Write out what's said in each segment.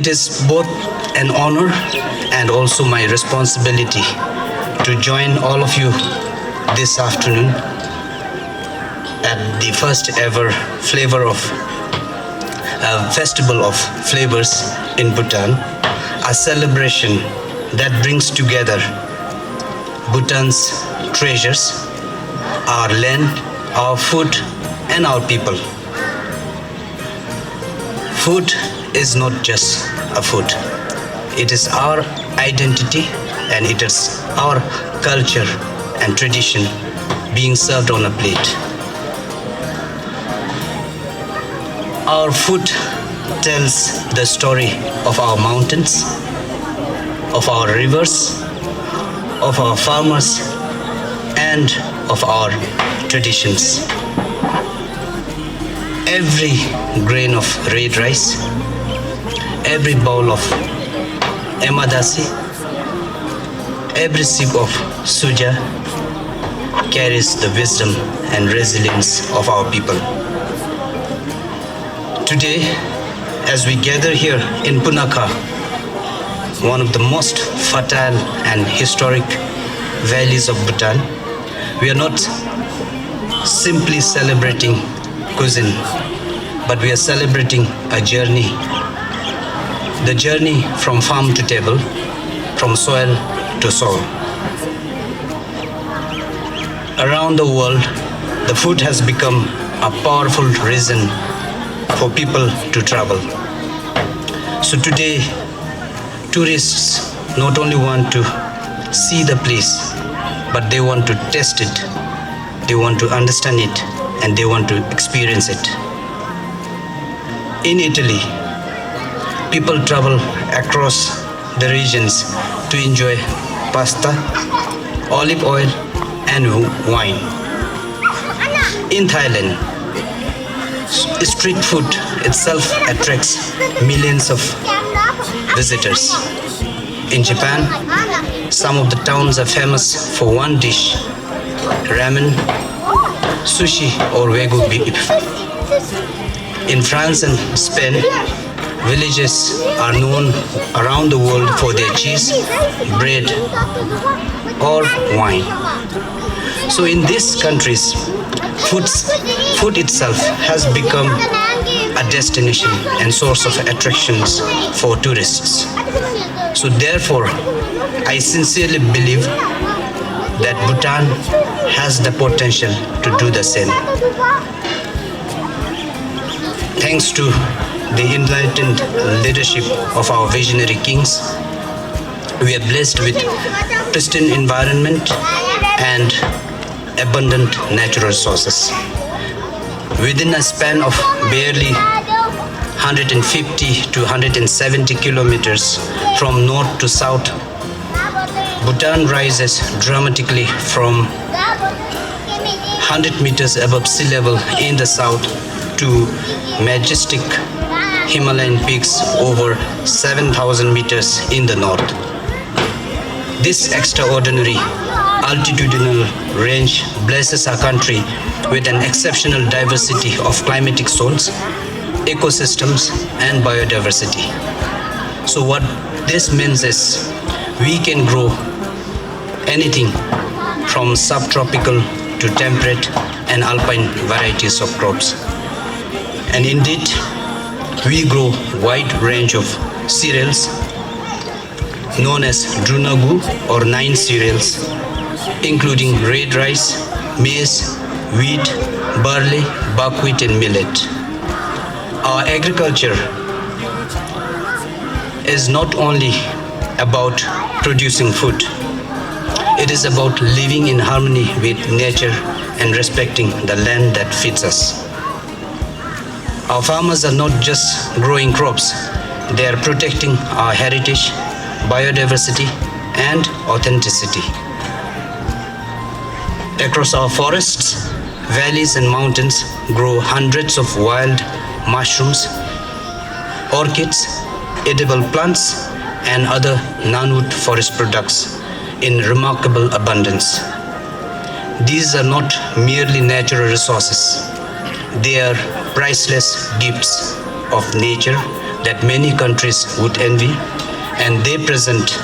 It is both an honor and also my responsibility to join all of you this afternoon at the first ever Festival of Flavors in Bhutan, a celebration that brings together Bhutan's treasures, our land, our food, and our people. Food is not just a food. It is our identity and it is our culture and tradition being served on a plate. Our food tells the story of our mountains, of our rivers, of our farmers, and of our traditions. Every grain of red rice, every bowl of emadasi, every sip of suja carries the wisdom and resilience of our people. Today, as we gather here in Punakha, one of the most fertile and historic valleys of Bhutan, we are not simply celebrating cuisine, but we are celebrating a journey. The journey from farm to table, from soil to soul. Around the world, the food has become a powerful reason for people to travel. So today, tourists not only want to see the place, but they want to test it, they want to understand it, and they want to experience it. In Italy, people travel across the regions to enjoy pasta, olive oil, and wine. In Thailand, street food itself attracts millions of visitors. In Japan, some of the towns are famous for one dish, ramen, sushi, or wagyu beef. In France and Spain, villages are known around the world for their cheese, bread, or wine. So in these countries, food itself has become a destination and source of attractions for tourists. So therefore, I sincerely believe that Bhutan has the potential to do the same. Thanks to the enlightened leadership of our visionary kings, we are blessed with pristine environment and abundant natural resources. Within a span of barely 150 to 170 kilometers from north to south, Bhutan rises dramatically from 100 meters above sea level in the south to majestic Himalayan peaks over 7,000 meters in the north. This extraordinary altitudinal range blesses our country with an exceptional diversity of climatic zones, ecosystems, and biodiversity. So what this means is we can grow anything from subtropical to temperate and alpine varieties of crops. And indeed, we grow wide range of cereals known as drunagu or 9 cereals, including red rice, maize, wheat, barley, buckwheat, and millet. Our agriculture is not only about producing food, it is about living in harmony with nature and respecting the land that feeds us. Our farmers are not just growing crops, they are protecting our heritage, biodiversity, and authenticity. Across our forests, valleys, and mountains grow hundreds of wild mushrooms, orchids, edible plants, and other non-wood forest products in remarkable abundance. These are not merely natural resources. They are priceless gifts of nature that many countries would envy, and they present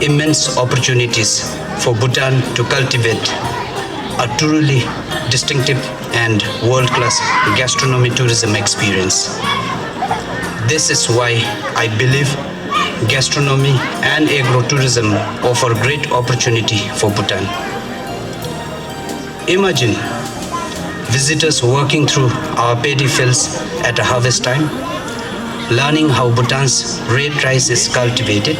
immense opportunities for Bhutan to cultivate a truly distinctive and world-class gastronomy tourism experience. This is why I believe gastronomy and agro-tourism offer great opportunity for Bhutan. Imagine visitors walking through our paddy fields at a harvest time, learning how Bhutan's red rice is cultivated,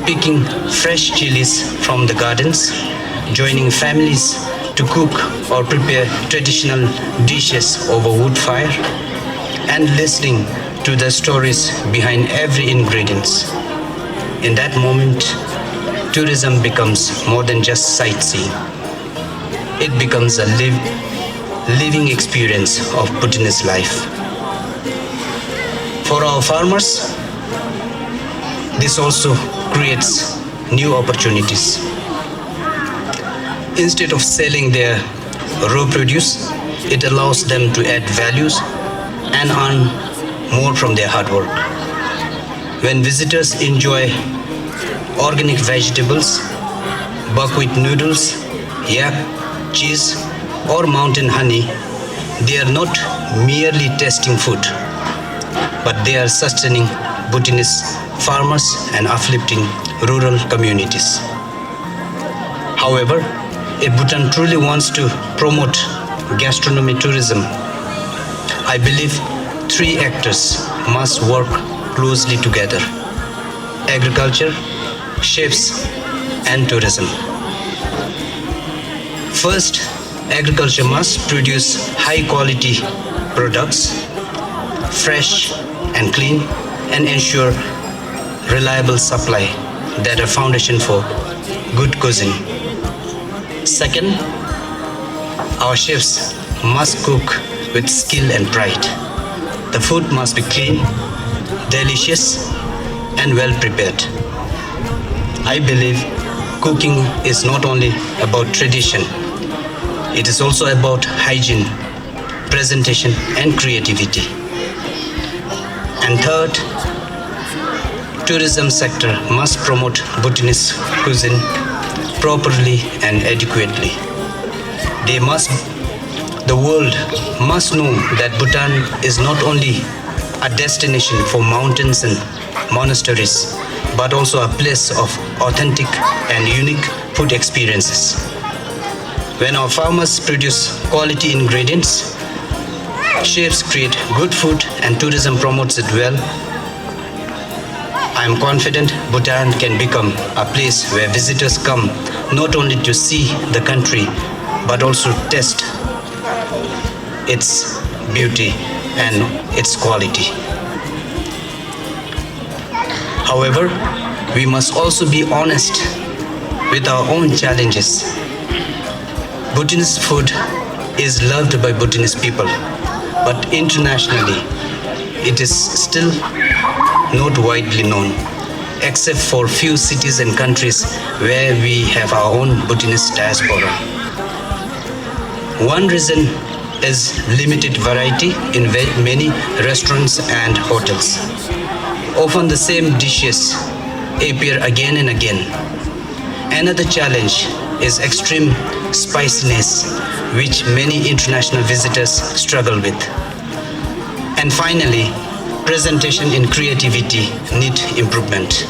picking fresh chilies from the gardens, joining families to cook or prepare traditional dishes over wood fire, and listening to the stories behind every ingredient. In that moment, tourism becomes more than just sightseeing. It becomes a living experience of Bhutanese life. For our farmers, this also creates new opportunities. Instead of selling their raw produce, it allows them to add values and earn more from their hard work. When visitors enjoy organic vegetables, buckwheat noodles, yak, cheese, or mountain honey, they are not merely tasting food, but they are sustaining Bhutanese farmers and uplifting rural communities. However, if Bhutan truly wants to promote gastronomy tourism, I believe three actors must work closely together: agriculture, chefs, and tourism. First, agriculture must produce high-quality products, fresh and clean, and ensure reliable supply that are foundation for good cuisine. Second, our chefs must cook with skill and pride. The food must be clean, delicious, and well prepared. I believe cooking is not only about tradition, it is also about hygiene, presentation, and creativity. And third, tourism sector must promote Bhutanese cuisine properly and adequately. The world must know that Bhutan is not only a destination for mountains and monasteries, but also a place of authentic and unique food experiences. When our farmers produce quality ingredients, chefs create good food, and tourism promotes it well, I am confident Bhutan can become a place where visitors come not only to see the country, but also taste its beauty and its quality. However, we must also be honest with our own challenges. Bhutanese food is loved by Bhutanese people, but internationally, it is still not widely known, except for few cities and countries where we have our own Bhutanese diaspora. One reason is limited variety in many restaurants and hotels. Often the same dishes appear again and again. Another challenge is extreme spiciness, which many international visitors struggle with. And finally, presentation and creativity need improvement.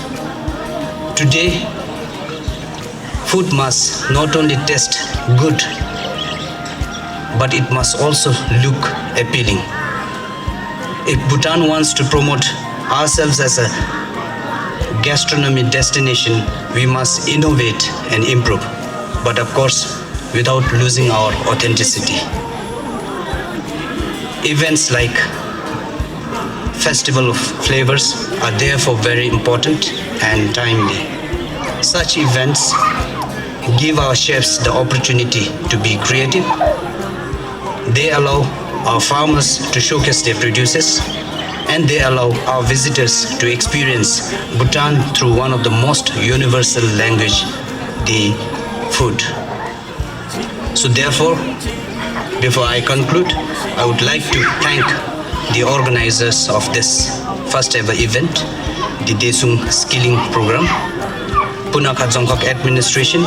Today, food must not only taste good, but it must also look appealing. If Bhutan wants to promote ourselves as a gastronomy destination, we must innovate and improve, but of course, without losing our authenticity. Events like Festival of Flavors are therefore very important and timely. Such events give our chefs the opportunity to be creative. They allow our farmers to showcase their produces, and they allow our visitors to experience Bhutan through one of the most universal language, the food. So therefore, before I conclude, I would like to thank the organizers of this first ever event, the Desung Skilling Program, Punakha Administration,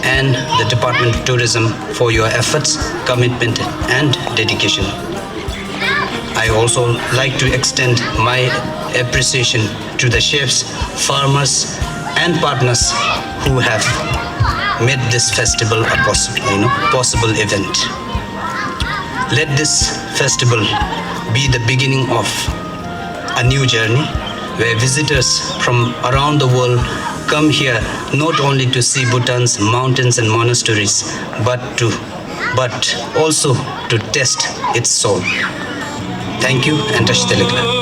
and the Department of Tourism for your efforts, commitment, and dedication. I also like to extend my appreciation to the chefs, farmers, and partners who have made this festival a possible event. Let this festival be the beginning of a new journey where visitors from around the world come here not only to see Bhutan's mountains and monasteries, but also to test its soul. Thank you and Tashtelekla.